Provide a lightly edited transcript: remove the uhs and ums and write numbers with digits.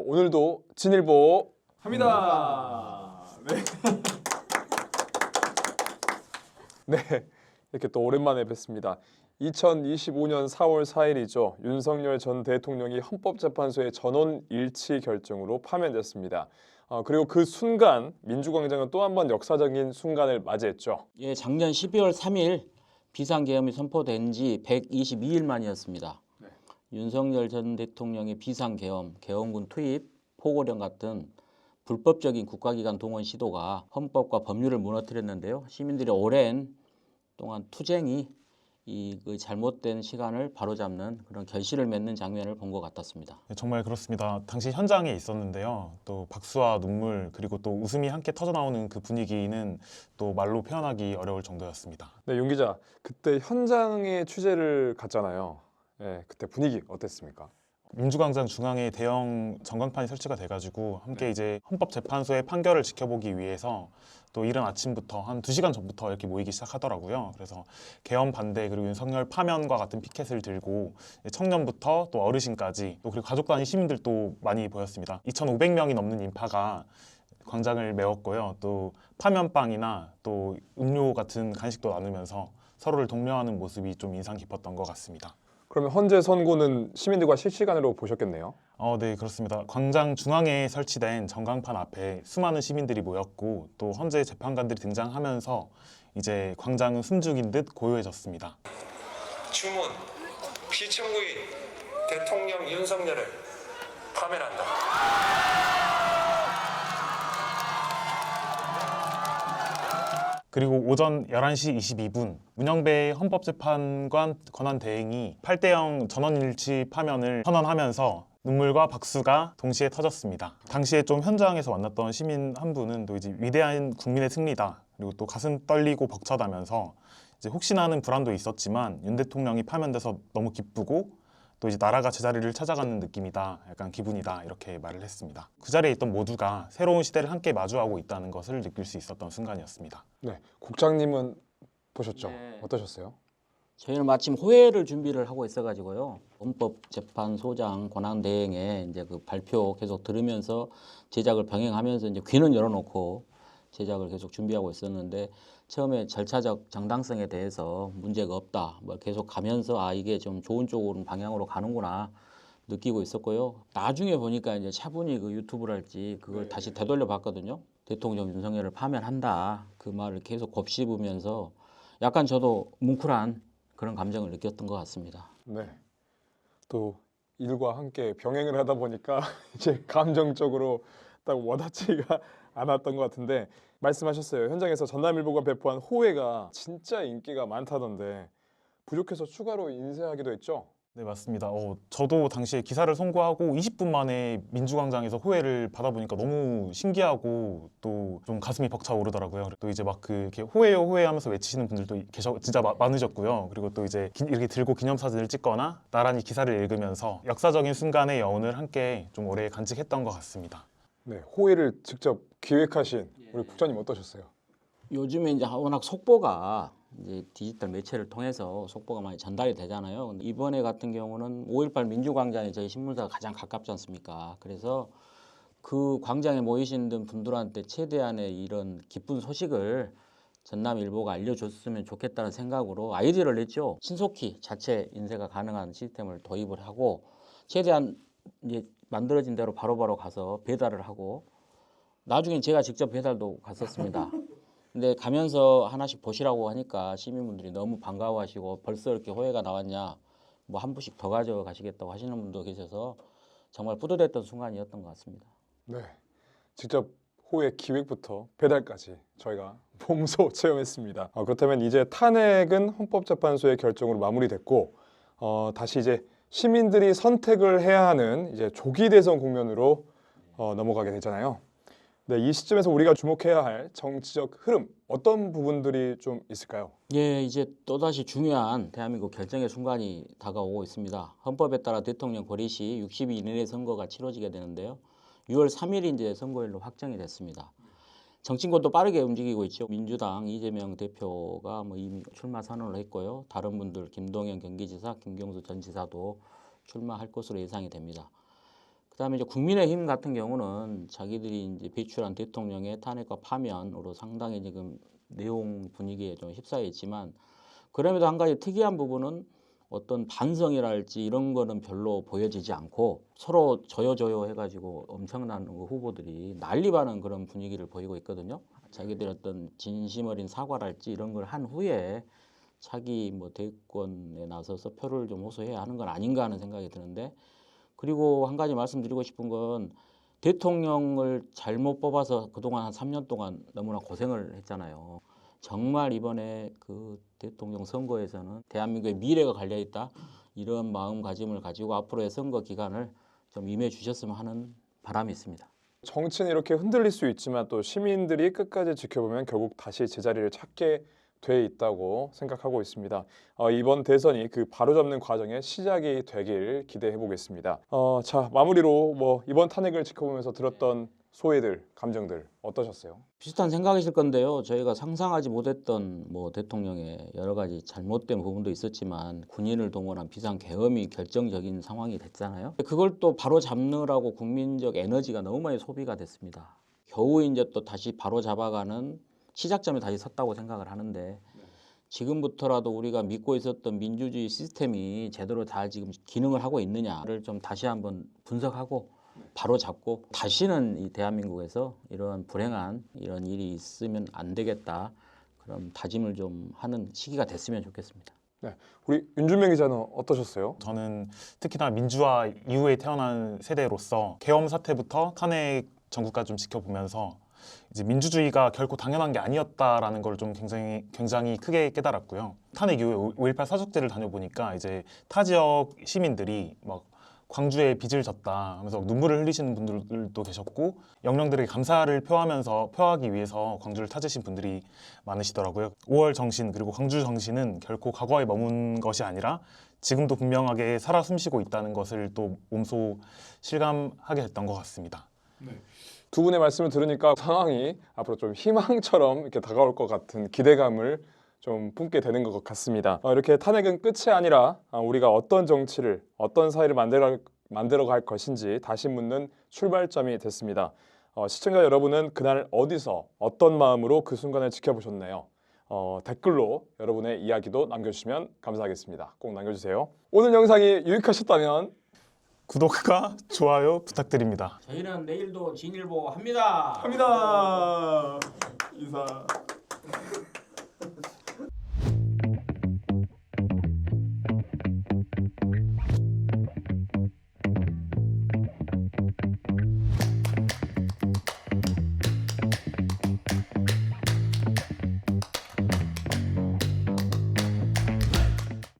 오늘도 진일보 합니다. 네. 네, 이렇게 또 오랜만에 뵙습니다. 2025년 4월 4일이죠. 윤석열 전 대통령이 헌법재판소의 전원 일치 결정으로 파면됐습니다. 그리고 그 순간 민주광장은 또 한 번 역사적인 순간을 맞이했죠. 예, 작년 12월 3일 비상계엄이 선포된 지 122일 만이었습니다. 네. 윤석열 전 대통령의 비상계엄, 계엄군 투입, 포고령 같은 불법적인 국가기관 동원 시도가 헌법과 법률을 무너뜨렸는데요. 시민들이 오랜 동안 투쟁이 그 잘못된 시간을 바로잡는 그런 결실을 맺는 장면을 본 것 같았습니다. 네, 정말 그렇습니다. 당시 현장에 있었는데요. 또 박수와 눈물 그리고 또 웃음이 함께 터져나오는 그 분위기는 또 말로 표현하기 어려울 정도였습니다. 네, 윤 기자, 그때 현장에 취재를 갔잖아요. 네, 그때 분위기 어땠습니까? 민주광장 중앙에 대형 전광판이 설치가 돼가지고 함께 이제 헌법재판소의 판결을 지켜보기 위해서 또 이른 아침부터 한 2시간 전부터 이렇게 모이기 시작하더라고요. 그래서 계엄 반대 그리고 윤석열 파면과 같은 피켓을 들고 청년부터 또 어르신까지 또 그리고 가족 단위 시민들도 많이 보였습니다. 2,500명이 넘는 인파가 광장을 메웠고요. 또 파면빵이나 또 음료 같은 간식도 나누면서 서로를 독려하는 모습이 좀 인상 깊었던 것 같습니다. 그러면 헌재 선고는 시민들과 실시간으로 보셨겠네요. 네, 그렇습니다. 광장 중앙에 설치된 전광판 앞에 수많은 시민들이 모였고 또 헌재 재판관들이 등장하면서 이제 광장은 숨죽인 듯 고요해졌습니다. 주문 피청구인 대통령 윤석열을 파면한다. 그리고 오전 11시 22분 문영배 헌법재판관 권한대행이 8대0 전원일치 파면을 선언하면서 눈물과 박수가 동시에 터졌습니다. 당시에 좀 현장에서 만났던 시민 한 분은 또 이제 위대한 국민의 승리다. 그리고 또 가슴 떨리고 벅차다면서 이제 혹시나 하는 불안도 있었지만 윤 대통령이 파면돼서 너무 기쁘고 또 이제 나라가 제자리를 찾아가는 느낌이다. 약간 기분이다. 이렇게 말을 했습니다. 그 자리에 있던 모두가 새로운 시대를 함께 마주하고 있다는 것을 느낄 수 있었던 순간이었습니다. 네, 국장님은 보셨죠? 네. 어떠셨어요? 저희는 마침 호회를 준비를 하고 있어가지고요. 헌법재판소장 권한대행의 이제 그 발표 계속 들으면서 제작을 병행하면서 이제 귀는 열어놓고 제작을 계속 준비하고 있었는데 처음에 절차적 정당성에 대해서 문제가 없다. 뭐 계속 가면서 이게 좀 좋은 쪽으로 방향으로 가는구나 느끼고 있었고요. 나중에 보니까 이제 차분히 그 유튜브랄지 그걸 다시 되돌려 봤거든요. 대통령 윤석열을 파면한다. 그 말을 계속 곱씹으면서 약간 저도 뭉클한 그런 감정을 느꼈던 것 같습니다. 네. 또 일과 함께 병행을 하다 보니까 이제 감정적으로 딱 와닿지가 않았던 것 같은데 말씀하셨어요. 현장에서 전남일보가 배포한 호회가 진짜 인기가 많다던데 부족해서 추가로 인쇄하기도 했죠? 네, 맞습니다. 저도 당시에 기사를 송고하고 20분 만에 민주광장에서 호회를 받아보니까 너무 신기하고 또 좀 가슴이 벅차오르더라고요. 또 이제 막 이렇게 호회요 호회 하면서 외치시는 분들도 진짜 많으셨고요. 그리고 또 이제 이렇게 들고 기념사진을 찍거나 나란히 기사를 읽으면서 역사적인 순간의 여운을 함께 좀 오래 간직했던 것 같습니다. 네, 호회를 직접 기획하신 우리 국장님 어떠셨어요? 요즘에 이제 워낙 속보가 이제 디지털 매체를 통해서 속보가 많이 전달이 되잖아요. 근데 이번에 같은 경우는 5.18 민주광장에 저희 신문사가 가장 가깝지 않습니까? 그래서 그 광장에 모이신 분들한테 최대한의 이런 기쁜 소식을 전남일보가 알려줬으면 좋겠다는 생각으로 아이디어를 냈죠. 신속히 자체 인쇄가 가능한 시스템을 도입을 하고 최대한 이제 만들어진 대로 바로바로 가서 배달을 하고 나중에 제가 직접 배달도 갔었습니다. 근데 가면서 하나씩 보시라고 하니까 시민분들이 너무 반가워하시고 벌써 이렇게 호회가 나왔냐 뭐 한 부씩 더 가져가시겠다고 하시는 분도 계셔서 정말 뿌듯했던 순간이었던 것 같습니다. 네, 직접 호회 기획부터 배달까지 저희가 몸소 체험했습니다. 그렇다면 이제 탄핵은 헌법재판소의 결정으로 마무리됐고 다시 이제 시민들이 선택을 해야 하는 이제 조기 대선 국면으로 넘어가게 되잖아요. 네, 이 시점에서 우리가 주목해야 할 정치적 흐름 어떤 부분들이 좀 있을까요? 예, 이제 또다시 중요한 대한민국 결정의 순간이 다가오고 있습니다. 헌법에 따라 대통령 고리 시 60일 이내에 선거가 치러지게 되는데요. 6월 3일이 이제 선거일로 확정이 됐습니다. 정치권도 빠르게 움직이고 있죠. 민주당 이재명 대표가 뭐 이미 출마 선언을 했고요. 다른 분들 김동연 경기지사, 김경수 전 지사도 출마할 것으로 예상이 됩니다. 그다음에 이제 국민의힘 같은 경우는 자기들이 이제 배출한 대통령의 탄핵과 파면으로 상당히 지금 내용 분위기에 좀 휩싸여 있지만 그럼에도 한 가지 특이한 부분은 어떤 반성이랄지 이런 거는 별로 보여지지 않고 서로 저요저요 해가지고 엄청난 후보들이 난리반은 그런 분위기를 보이고 있거든요. 자기들 어떤 진심 어린 사과랄지 이런 걸 한 후에 차기 뭐 대권에 나서서 표를 좀 호소해야 하는 건 아닌가 하는 생각이 드는데 그리고 한 가지 말씀드리고 싶은 건 대통령을 잘못 뽑아서 그동안 한 3년 동안 너무나 고생을 했잖아요. 정말 이번에 그 대통령 선거에서는 대한민국의 미래가 갈려있다 이런 마음가짐을 가지고 앞으로의 선거 기간을 좀 임해 주셨으면 하는 바람이 있습니다. 정치는 이렇게 흔들릴 수 있지만 또 시민들이 끝까지 지켜보면 결국 다시 제자리를 찾게 돼 있다고 생각하고 있습니다. 이번 대선이 그 바로잡는 과정의 시작이 되길 기대해 보겠습니다. 자, 마무리로 뭐 이번 탄핵을 지켜보면서 들었던 소회들, 감정들 어떠셨어요? 비슷한 생각이실 건데요. 저희가 상상하지 못했던 뭐 대통령의 여러 가지 잘못된 부분도 있었지만 군인을 동원한 비상계엄이 결정적인 상황이 됐잖아요. 그걸 또 바로 잡느라고 국민적 에너지가 너무 많이 소비가 됐습니다. 겨우 이제 또 다시 바로 잡아가는 시작점에 다시 섰다고 생각을 하는데 지금부터라도 우리가 믿고 있었던 민주주의 시스템이 제대로 잘 지금 기능을 하고 있느냐를 좀 다시 한번 분석하고 바로 잡고 다시는 이 대한민국에서 이런 불행한 이런 일이 있으면 안 되겠다 그런 다짐을 좀 하는 시기가 됐으면 좋겠습니다. 네, 우리 윤준명 기자는 어떠셨어요? 저는 특히나 민주화 이후에 태어난 세대로서 계엄 사태부터 탄핵 전국까지 좀 지켜보면서 이제 민주주의가 결코 당연한 게 아니었다라는 걸 좀 굉장히 크게 깨달았고요. 탄핵 이후에 5.18 사족제를 다녀보니까 이제 타 지역 시민들이 막 광주에 빚을 졌다 하면서 눈물을 흘리시는 분들도 계셨고 영령들에게 감사를 표하기 위해서 광주를 찾으신 분들이 많으시더라고요. 5월 정신 그리고 광주 정신은 결코 과거에 머문 것이 아니라 지금도 분명하게 살아 숨쉬고 있다는 것을 또 몸소 실감하게 됐던 것 같습니다. 두 분의 말씀을 들으니까 상황이 앞으로 좀 희망처럼 이렇게 다가올 것 같은 기대감을 좀 품게 되는 것 같습니다. 이렇게 탄핵은 끝이 아니라 우리가 어떤 정치를, 어떤 사회를 만들어갈 것인지 다시 묻는 출발점이 됐습니다. 시청자 여러분은 그날 어디서 어떤 마음으로 그 순간을 지켜보셨나요? 댓글로 여러분의 이야기도 남겨주시면 감사하겠습니다. 꼭 남겨주세요. 오늘 영상이 유익하셨다면 구독과 좋아요 부탁드립니다. 저희는 내일도 진일보 합니다. 합니다. 인사.